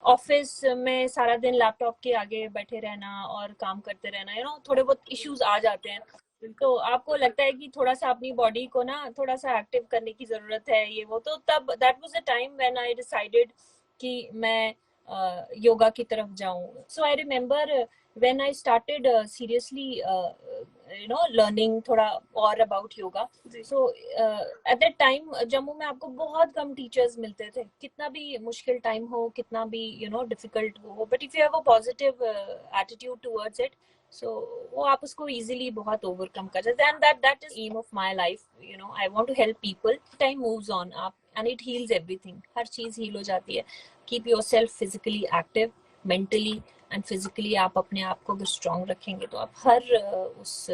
Office में सारा दिन लैपटॉप के आगे बैठे रहना और काम करते रहना, थोड़े बहुत इश्यूज आ जाते हैं। तो आपको लगता है कि थोड़ा सा अपनी बॉडी को ना थोड़ा सा एक्टिव करने की जरूरत है, ये वो, तो तब that was the time when I decided कि मैं योगा की तरफ जाऊं। So I remember when I started seriously learning थोड़ा और about yoga. So at that time Jammu में आपको बहुत कम टीचर्स मिलते थे, कितना भी मुश्किल टाइम हो, कितना भी डिफिकल्ट हो, but if you have a positive attitude towards it, so वो आप उसको इजीली बहुत ओवरकम कर सकते हैं। And that is aim of my life, I want to help people. Time moves on आप, एंड इट हील्स एवरीथिंग, हर चीज हील हो जाती है। Keep yourself physically active, mentally and physically. आप अपने आप को अगर स्ट्रांग रखेंगे तो आप हर उस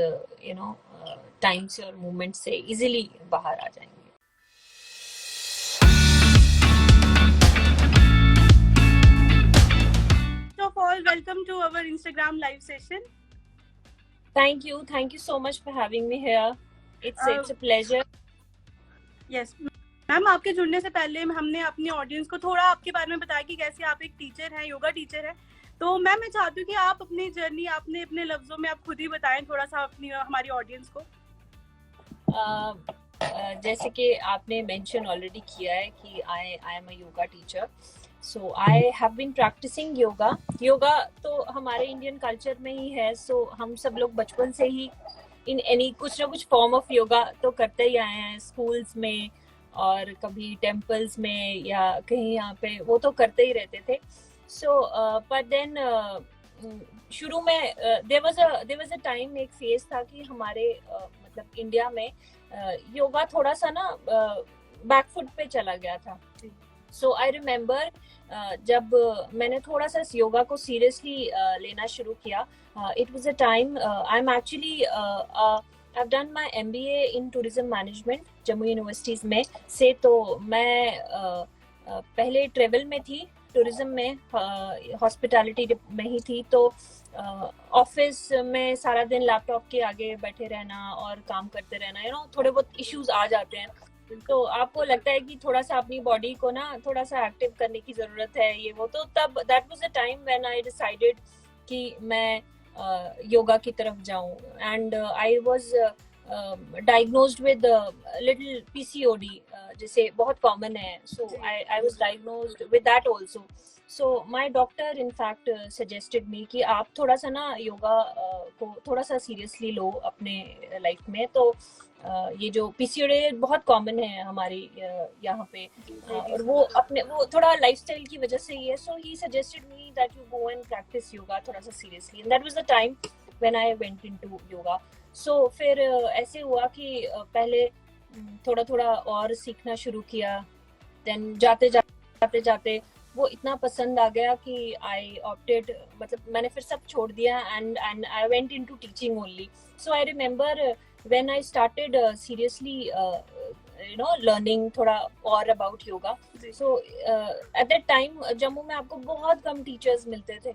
टाइम से और मूवमेंट से इजीली बाहर आ जाएंगे। First of all, welcome to our Instagram live session. Thank you so much for having me here. It's a pleasure. Yes, ma'am, आपके जुड़ने से पहले हमने अपनी ऑडियंस को थोड़ा आपके बारे में बताया कि कैसे आप एक टीचर हैं, योगा टीचर हैं। तो मैम, मैं चाहती हूँ कि आप अपनी जर्नी आपने अपने लफ्जों में आप खुद ही बताएं थोड़ा सा अपनी हमारी ऑडियंस को। जैसे कि आपने मेंशन ऑलरेडी किया है कि I am a yoga teacher. So I have been practicing yoga तो हमारे इंडियन कल्चर में ही है। सो हम सब लोग बचपन से ही इन एनी कुछ ना कुछ फॉर्म ऑफ योगा तो करते ही आए हैं, स्कूल्स में और कभी टेम्पल्स में या कहीं यहाँ पे, वो तो करते ही रहते थे। सो बट देन शुरू में देयर वाज अ टाइम, एक फेज था कि हमारे मतलब इंडिया में योगा थोड़ा सा ना बैकफुट पे चला गया था। सो आई रिमेम्बर जब मैंने थोड़ा सा योगा को सीरियसली लेना शुरू किया, it was a time, I am actually I've done my MBA in tourism management Jammu universities में से। तो मैं पहले ट्रेवल में थी, टूरिज्म में, हॉस्पिटैलिटी में ही थी। तो ऑफिस में सारा दिन लैपटॉप के आगे बैठे रहना और काम करते रहना, थोड़े बहुत इश्यूज आ जाते हैं। तो आपको लगता है कि थोड़ा सा अपनी बॉडी को ना थोड़ा सा एक्टिव करने की जरूरत है, ये वो, तो तब that was the time when I decided कि मैं योगा की तरफ जाऊं। And I was diagnosed with little PCOD, जैसे बहुत कॉमन है। So I was diagnosed with that also. So my doctor in fact suggested me कि आप थोड़ा सा ना योगा को थोड़ा सा सीरियसली लो अपने लाइफ में। तो ये जो PCOD बहुत कॉमन है हमारी यहाँ पे, और वो थोड़ा लाइफस्टाइल की वजह से ही है। So he suggested me that you go and practice yoga थोड़ा सा seriously, and that was the time when I went into yoga. So फिर ऐसे हुआ कि पहले थोड़ा थोड़ा और सीखना शुरू किया। देन जाते जाते वो इतना पसंद आ गया कि आई ऑप्टेड, मतलब मैंने फिर सब छोड़ दिया and I went into teaching only. So I remember when I started seriously learning थोड़ा और about yoga, so at that time Jammu में आपको बहुत कम टीचर्स मिलते थे।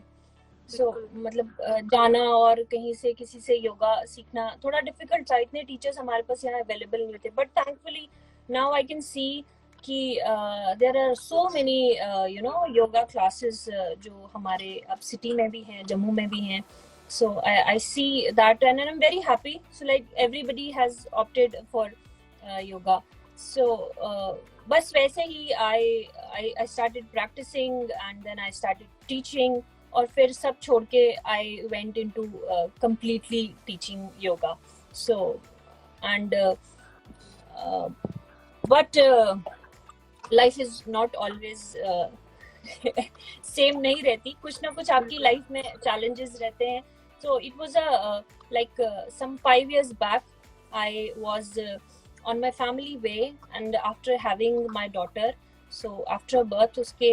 so मतलब जाना और कहीं से किसी से योगा सीखना थोड़ा डिफिकल्ट था, इतने टीचर्स हमारे पास यहाँ अवेलेबल नहीं थे। But thankfully now I can see कि there are so many yoga classes जो हमारे अब सिटी में भी हैं, जम्मू में भी हैं। So I see that, and I'm very happy. So like everybody has opted for yoga. So बस वैसे ही I started practicing and then I started teaching, और फिर सब छोड़ के I went into completely teaching yoga. So and but life is not always same नहीं रहती, कुछ ना कुछ आपकी लाइफ में चैलेंजेस रहते हैं। So it was some 5 years back, I was on my family way, and after having my daughter, so after birth, उसके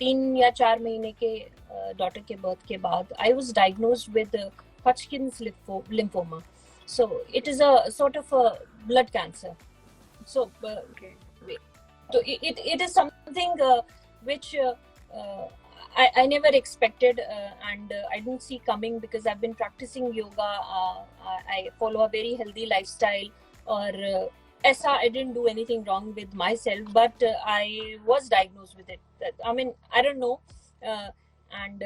3 या 4 महीने के daughter के birth के बाद, I was diagnosed with Hodgkin's lymphoma. So it is a sort of a blood cancer. So so it is something which I never expected, and I didn't see coming, because I've been practicing yoga. I follow a very healthy lifestyle, or ऐसा I didn't do anything wrong with myself, but I was diagnosed with it. I mean, I don't know and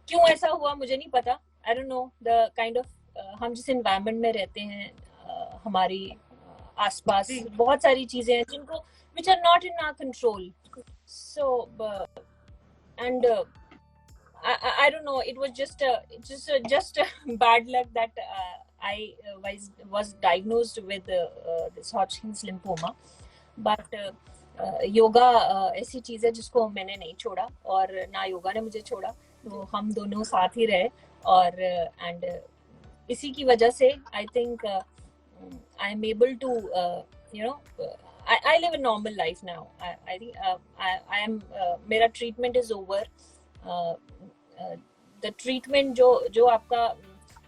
क्यों ऐसा हुआ मुझे नहीं पता, I don't know the kind of हम जिस environment में रहते हैं, हमारी आसपास बहुत सारी चीजें हैं जिनको which are not in our control. So and I don't know, it was just bad luck that I was diagnosed with this Hodgkin's lymphoma. But yoga ऐसी चीज है जिसको मैंने नहीं छोड़ा और ना योगा ने मुझे छोड़ा, तो हम दोनों साथ ही रहे और एंड इसी की वजह से I think I am able to you know I live a normal life now. I think I am मेरा treatment is over. The treatment जो आपका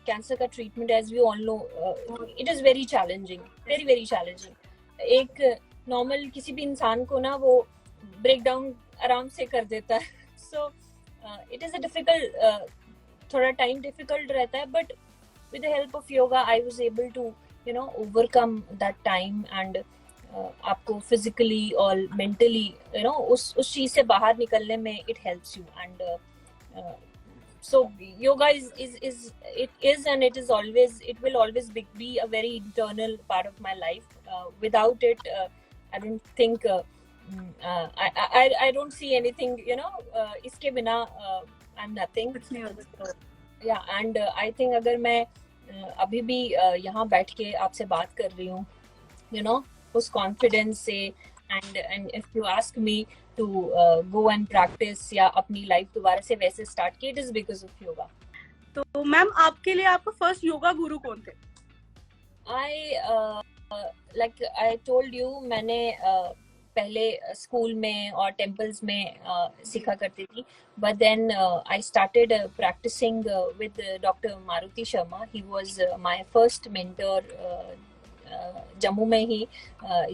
कैंसर का treatment, as we all know, it is very challenging, very challenging. एक normal किसी भी इंसान को ना वो ब्रेक डाउन आराम से कर देता है. So it is a difficult, थोड़ा टाइम डिफिकल्ट रहता है, but with the help of yoga I was able to overcome that time and आपको फिजिकली और मेंटली उस चीज से बाहर निकलने में it helps you. And so yoga is and it is always, it will always be a very internal part of my life. Without it I don't think I don't see anything, इसके बिना I'm nothing. So, yeah, and I think अगर मैं अभी भी यहाँ बैठ के आपसे बात कर रही हूँ उस कॉन्फिडेंस से, and if you ask me to go and practice या अपनी लाइफ दोबारा से वैसे स्टार्ट की, it is because of yoga. तो मैम आपके लिए आपका फर्स्ट योगा गुरु कौन थे? आई टोल्ड यू, मैंने पहले स्कूल में और टेम्पल्स में सीखा करती थी, but then I started practicing with doctor Maruti Sharma. He was my first mentor. Jammu में ही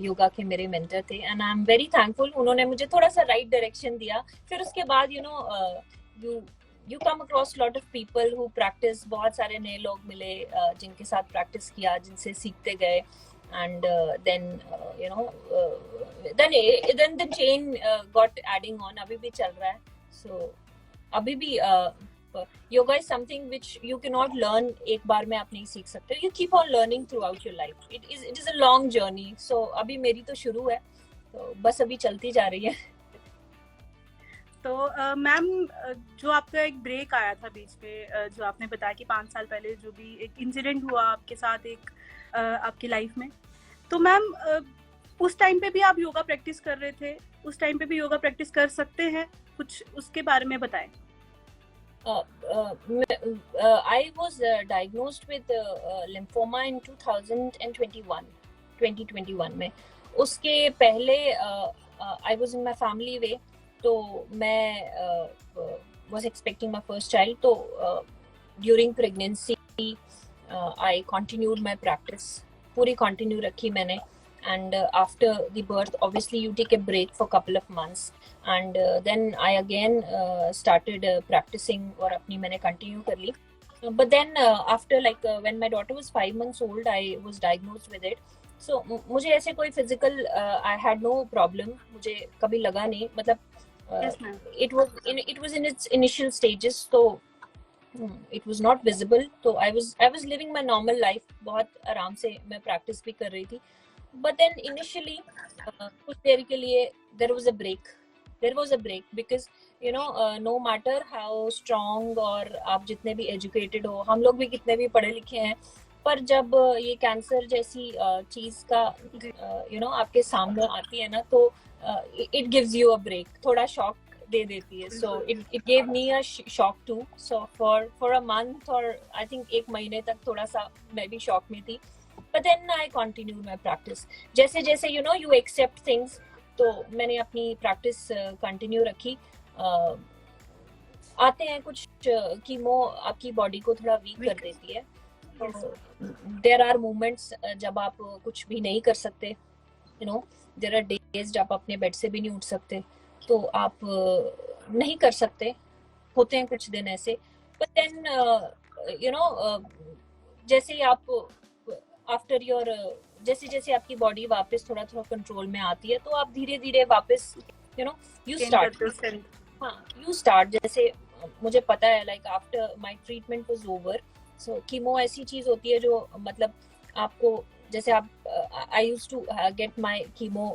योगा के मेरे मेंटर थे, and I am very thankful. उन्होंने मुझे थोड़ा सा राइट डायरेक्शन दिया. फिर उसके बाद you come across lot of people who practice. बहुत सारे नए लोग मिले जिनके साथ प्रैक्टिस किया, जिनसे सीखते गए, and then then the chain got adding on. अभी भी चल रहा है. So अभी भी yoga is something which you cannot learn एक बार में आप नहीं सीख सकते. You keep on learning throughout your life. It is a long journey. So अभी मेरी तो शुरू है, तो बस अभी चलती जा रही है. तो मैम जो आपका एक ब्रेक आया था बीच में, जो आपने बताया कि 5 साल पहले जो भी एक इंसिडेंट हुआ आपके साथ एक आपकी लाइफ में, तो मैम उस टाइम पे भी आप योगा प्रैक्टिस कर रहे थे? उस टाइम पे भी योगा प्रैक्टिस कर सकते हैं? कुछ उसके बारे में बताएं. I was diagnosed with lymphoma in 2021 में. उसके पहले I was in my family way. तो मैं was expecting my first child. तो during pregnancy I continued my practice. पूरी continue रखी मैंने. And after the birth, obviously you take a break for a couple of months, and then I again started practicing और अपनी मैंने continue कर ली. But then after when my daughter was 5 months old, I was diagnosed with it. So मुझे ऐसे कोई physical I had no problem. मुझे कभी लगा नहीं, मतलब it was in its initial stages, so it was not visible. So I was living my normal life. बहुत आराम से मैं practice भी कर रही थी. But then initially कुछ देर के लिए there was a break because no matter how strong और आप जितने भी educated हो, हम लोग भी कितने भी पढ़े लिखे हैं, पर जब ये कैंसर जैसी चीज का आपके सामने आती है ना, तो it gives you a break. थोड़ा shock दे देती है. So it gave me a shock too. So for a month or I think 1 महीने तक थोड़ा सा मैं भी shock में थी. But then I continued my practice. जैसे जैसे you accept things, तो मैंने अपनी practice continue रखी. आते हैं कुछ कीमो आपकी बॉडी को थोड़ा वीक कर देती है. There are moments जब आप कुछ भी नहीं कर सकते. There are days जब आप अपने बेड से भी नहीं उठ सकते, तो आप नहीं कर सकते. होते हैं कुछ दिन ऐसे. But then जैसे ही आप आफ्टर योर जैसे जैसे आपकी बॉडी वापस थोड़ा थोड़ा कंट्रोल में आती है, तो आप धीरे धीरे वापस यू स्टार्ट. हाँ, यू स्टार्ट, जैसे मुझे पता है like after my treatment was over, so chemo ऐसी चीज होती है जो मतलब आपको, जैसे आप I used to get my chemo,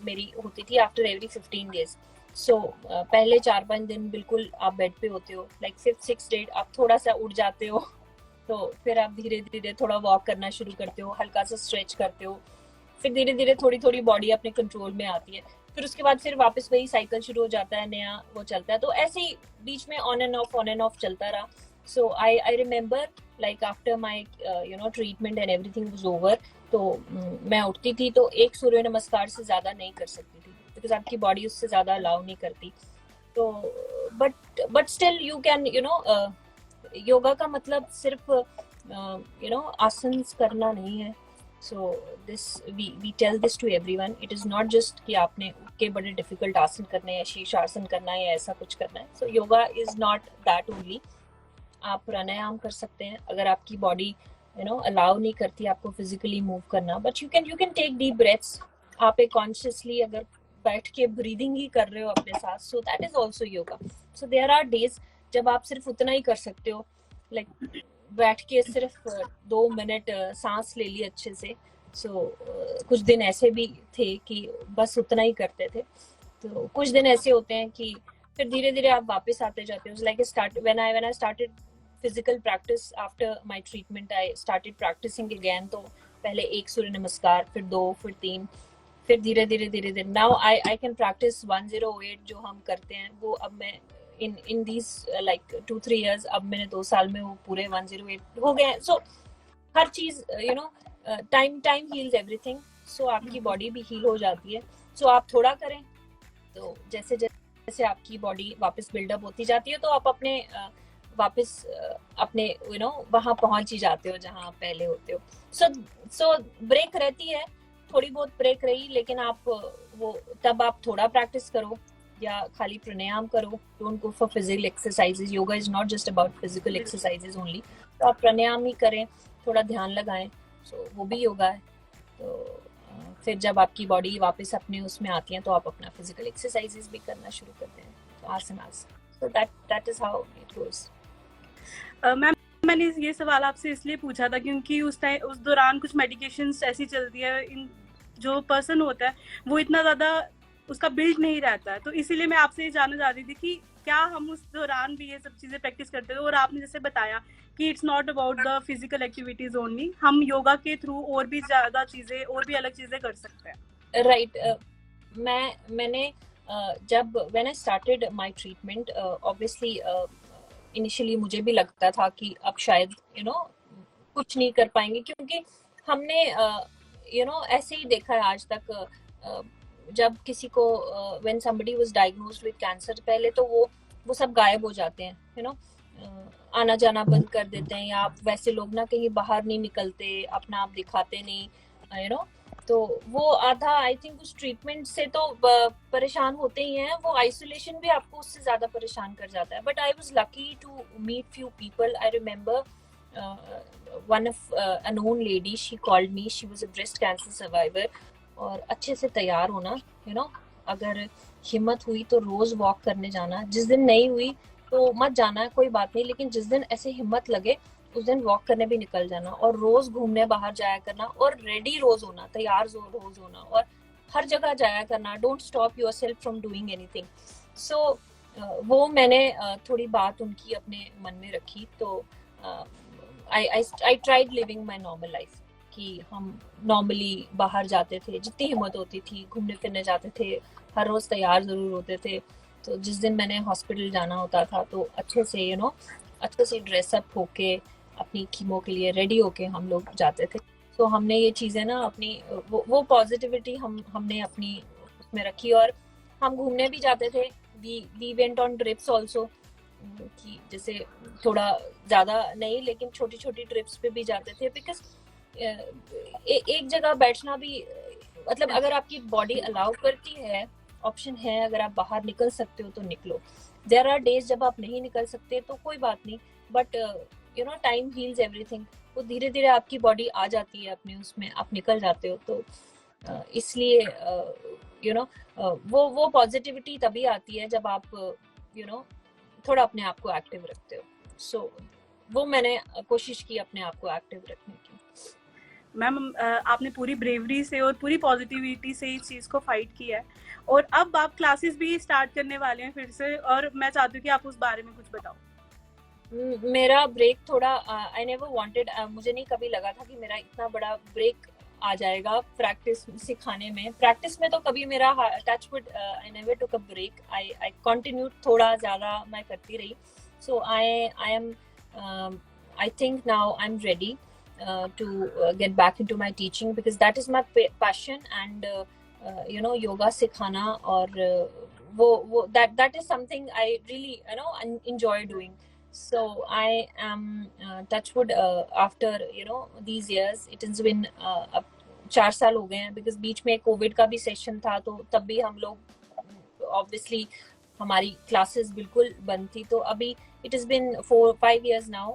मेरी होती थी आफ्टर एवरी 15 डेज। सो पहले 4-5 दिन बिल्कुल आप बेड पे होते हो, लाइक 5th-6th डे आप थोड़ा सा उठ जाते हो, तो फिर आप धीरे धीरे थोड़ा वॉक करना शुरू करते हो, हल्का सा स्ट्रेच करते हो, फिर धीरे धीरे थोड़ी थोड़ी बॉडी अपने कंट्रोल में आती है, फिर उसके बाद फिर वापस वही साइकिल शुरू हो जाता है, नया वो चलता है, तो ऐसे ही बीच में ऑन एंड ऑफ चलता रहा। So I remember like after my treatment and everything was over, तो मैं उठती थी तो एक सूर्य नमस्कार से ज्यादा नहीं कर सकती थी, बिकॉज आपकी बॉडी उससे ज्यादा अलाउ नहीं करती। तो but still you can yoga का मतलब सिर्फ आसन करना नहीं है। So this we tell this to everyone. It is not just कि आपने उठ के बड़े difficult आसन करने हैं, शीर्षासन करना है या ऐसा कुछ करना है। So yoga is not that only. आप प्राणायाम कर सकते हैं अगर आपकी बॉडी अलाउ नहीं करती आपको फिजिकली मूव करना, but you can take deep breaths. आप एक कॉन्शियसली अगर बैठ के ब्रीदिंग ही कर रहे हो अपने साथ, so that is also yoga. So there are days जब आप सिर्फ उतना ही कर सकते हो, लाइक बैठ के सिर्फ 2 मिनट सांस ले ली अच्छे से। सो कुछ दिन ऐसे भी थे कि बस उतना ही करते थे, तो कुछ दिन ऐसे होते हैं कि फिर धीरे धीरे आप वापस आते जाते हो। Like when I started physical practice after my treatment, I started practicing again. तो पहले 1 सूर्य नमस्कार, फिर 2, फिर 3, फिर धीरे धीरे नाउ आई कैन प्रैक्टिस 108 जो हम करते हैं, वो अब मैं इन दीज लाइक 2-3 years, अब मैंने 2 साल में वो पूरे 108 हो गए। सो हर चीज टाइम हील्स एवरीथिंग। सो आपकी बॉडी भी हील हो जाती है। सो आप थोड़ा करें, तो जैसे जैसे आपकी बॉडी वापस बिल्डअप होती जाती है, तो आप अपने वापस अपने वहां पहुंच ही जाते हो जहां आप पहले होते हो। सो ब्रेक रहती है, थोड़ी बहुत ब्रेक रही, लेकिन आप वो तब आप थोड़ा प्रैक्टिस करो या खाली प्राणायाम करो। Don't go for physical exercises. Yoga is not just about physical exercises only. तो आप प्राणायाम ही करें, थोड़ा ध्यान लगाएं, सो वो भी योगा है। तो फिर जब आपकी बॉडी वापस अपने उसमें आती है, तो आप अपना फिजिकल एक्सरसाइजेज भी करना शुरू करते हैं, तो आसन। सो that is how it goes. Ma'am, मैंने ये सवाल आपसे इसलिए पूछा था क्योंकि उस दौरान कुछ मेडिकेशंस ऐसी चलती है, जो पर्सन होता है वो इतना ज़्यादा उसका बिल्ड नहीं रहता है, तो इसीलिए मैं आपसे ये जानना चाह रही थी कि क्या हम उस दौरान भी ये सब चीज़ें प्रैक्टिस करते थे। और आपने जैसे बताया कि it's not about the physical activities only, हम योगा के थ्रू और भी ज़्यादा चीज़ें और भी अलग चीज़ें कर सकते हैं। राइट। मैंने जब when I started my treatment, obviously initially मुझे भी लगता था कि अब शायद कुछ नहीं कर पाएंगे, क्योंकि हमने ऐसे ही देखा है आज तक। जब किसी को when somebody was diagnosed with cancer, पहले तो वो सब गायब हो जाते हैं, आना जाना बंद कर देते हैं, या आप वैसे लोग ना कहीं बाहर नहीं निकलते, अपना आप दिखाते नहीं, तो वो आधा आई थिंक उस ट्रीटमेंट से तो परेशान होते ही हैं, वो आइसोलेशन भी आपको उससे ज्यादा परेशान कर जाता है। But I was lucky to meet few people. I remember one of a known lady, she called me, she was a breast cancer survivor। और अच्छे से तैयार होना, अगर हिम्मत हुई तो रोज वॉक करने जाना, जिस दिन नहीं हुई तो मत जाना, कोई बात नहीं, लेकिन जिस दिन ऐसे हिम्मत लगे उस दिन वॉक करने भी निकल जाना, और रोज घूमने बाहर जाया करना, और रेडी रोज होना, तैयार रोज होना, और हर जगह जाया करना। Don't stop yourself from doing anything. So वो मैंने थोड़ी बात उनकी अपने मन में रखी। तो I tried living my normal life, कि हम नॉर्मली बाहर जाते थे, जितनी हिम्मत होती थी घूमने फिरने जाते थे, हर रोज तैयार जरूर होते थे। तो जिस दिन मैंने हॉस्पिटल जाना होता था, तो अच्छे से ड्रेसअप होके अपनी कीमो के लिए रेडी होके हम लोग जाते थे। तो हमने ये चीज़ें ना अपनी वो पॉजिटिविटी हमने अपनी उसमें रखी, और हम घूमने भी जाते थे। We went on trips also, कि जैसे थोड़ा ज़्यादा नहीं, लेकिन छोटी छोटी ट्रिप्स पे भी जाते थे, बिकॉज एक जगह बैठना भी, मतलब अगर आपकी बॉडी अलाउ करती है, ऑप्शन है, अगर आप बाहर निकल सकते हो तो निकलो। देयर आर डेज जब आप नहीं निकल सकते तो कोई बात नहीं, बट टाइम हील्स एवरीथिंग। वो धीरे धीरे आपकी बॉडी आ जाती है अपने उसमें, आप निकल जाते हो। तो इसलिए वो पॉजिटिविटी तभी आती है जब आप यू नो थोड़ा अपने आप को एक्टिव रखते हो. सो वो मैंने कोशिश की अपने आप को एक्टिव रखने की. मैम आपने पूरी ब्रेवरी से और पूरी पॉजिटिविटी से इस चीज़ को फाइट किया है, और अब आप क्लासेस भी स्टार्ट करने वाले हैं फिर से, और मैं चाहती हूँ कि आप उस बारे में कुछ बताओ. मेरा ब्रेक थोड़ा आई नेवर वांटेड, मुझे नहीं कभी लगा था कि मेरा इतना बड़ा ब्रेक आ जाएगा प्रैक्टिस सिखाने में. प्रैक्टिस में तो कभी मेरा touch wood I never took a break. I continued, थोड़ा ज़्यादा मैं करती रही. So I am I think now I am ready to get back into my teaching because that is my passion and you know yoga sikhana और वो that is something I really you know enjoy doing. So I am touch wood after you know these years it has been 4 साल हो गए हैं because बीच में Covid का भी session था तो तब भी हम लोग obviously हमारी क्लासेस बिल्कुल बंद थी. तो अभी it has been 4-5 years now.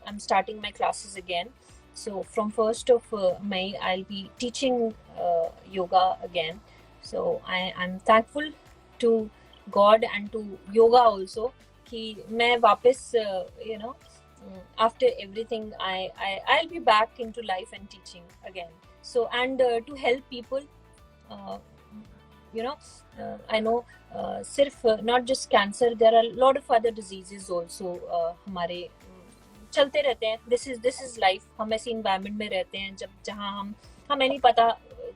I'm starting my classes again. So from 1st of May, I'll be teaching yoga again. So I'm thankful to God and to yoga also कि मैं वापस you know after everything I'll be back into life and teaching again. So and to help people you know I know सिर्फ not just cancer, there are a lot of other diseases also हमारे चलते रहते हैं. This is life. हम ऐसे environment में रहते हैं जहाँ हमें नहीं पता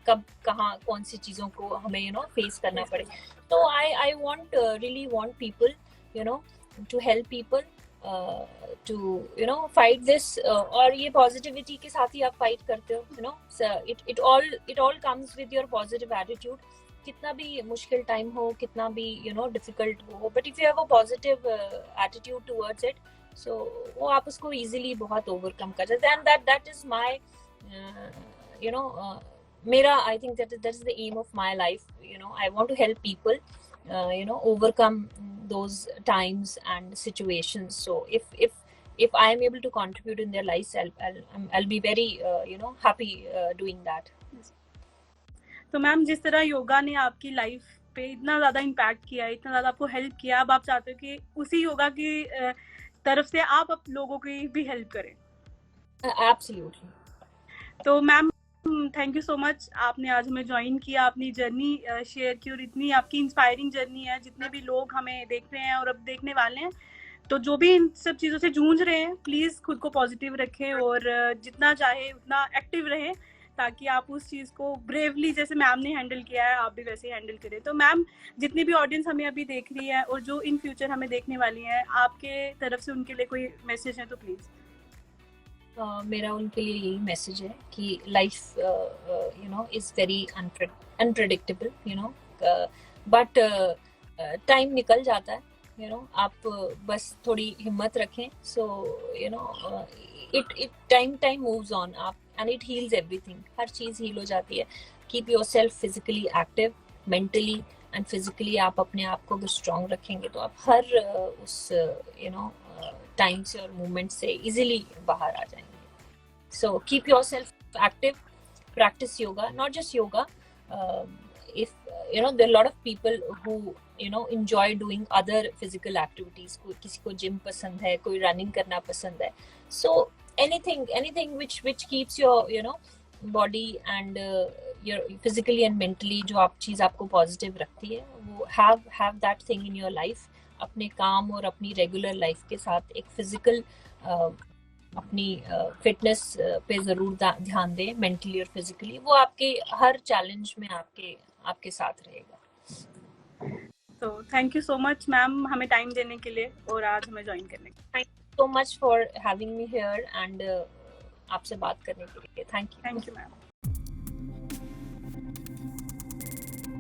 कब कहाँ कौन सी चीज़ों को हमें यू नो फेस करना पड़े. तो I want really want people you know to help people to you know fight this. और ये पॉजिटिविटी के साथ ही आप फाइट करते हो. You know it all comes with your positive attitude. कितना भी मुश्किल टाइम हो, कितना भी यू नो डिफिकल्ट हो, but if you have a positive attitude towards it, so वो आप उसको इजीली बहुत ओवरकम कर सकते हैं. And that is my you know मेरा I think that is the aim of my life. You know I want to help people you know overcome those times and situations. So if I am able to contribute in their lives, I'll be very you know happy doing that. तो ma'am जिस तरह योगा ने आपकी life पे इतना ज़्यादा impact किया, इतना ज़्यादा आपको हेल्प किया, अब आप चाहते हो कि उसी योगा की तरफ से आप लोगों की भी हेल्प करें. Absolutely. तो ma'am thank you so much, आपने आज हमें ज्वाइन किया, अपनी जर्नी शेयर की, और इतनी आपकी इंस्पायरिंग जर्नी है. जितने भी लोग हमें देख रहे हैं और अब देखने वाले हैं, तो जो भी इन सब चीज़ों से जूझ रहे हैं, प्लीज़ खुद को पॉजिटिव रखें और जितना चाहे उतना एक्टिव रहें, ताकि आप उस चीज़ को ब्रेवली जैसे मैम ने हैंडल किया है आप भी वैसे हैंडल करें. तो मैम जितनी भी ऑडियंस हमें अभी देख रही है और जो इन फ्यूचर हमें देखने वाली है, आपके तरफ से उनके लिए कोई मैसेज है तो प्लीज़. मेरा उनके लिए यही मैसेज है कि life you no is very unpredictable you know, but time निकल जाता है. यू नो आप बस थोड़ी हिम्मत रखें. So you know it time moves on आप and it heals everything. हर चीज़ हील हो जाती है. Keep yourself physically active, mentally and physically. आप अपने आप को अगर strong रखेंगे तो आप हर उस you know टाइम से और मूवमेंट से easily बाहर आ जाएंगे. So keep yourself active, practice yoga, not just yoga. If you know there are a lot of people who you know enjoy doing other physical activities. किसी को gym पसंद है, कोई रनिंग करना पसंद है. So anything which keeps your you know body and your physically and mentally जो आप चीज़ आपको पॉजिटिव रखती है, वो have that thing in your life. अपने काम और अपनी रेगुलर लाइफ के साथ एक फिजिकल अपनी फिटनेस पे ज़रूर ध्यान दें, मेंटली और फिजिकली. वो आपके हर चैलेंज में आपके साथ रहेगा. तो thank you so much ma'am हमें टाइम देने के लिए और आज हमें ज्वाइन करने के लिए. so much for having me here and आपसे बात करने के लिए. Thank you. Thank you, ma'am.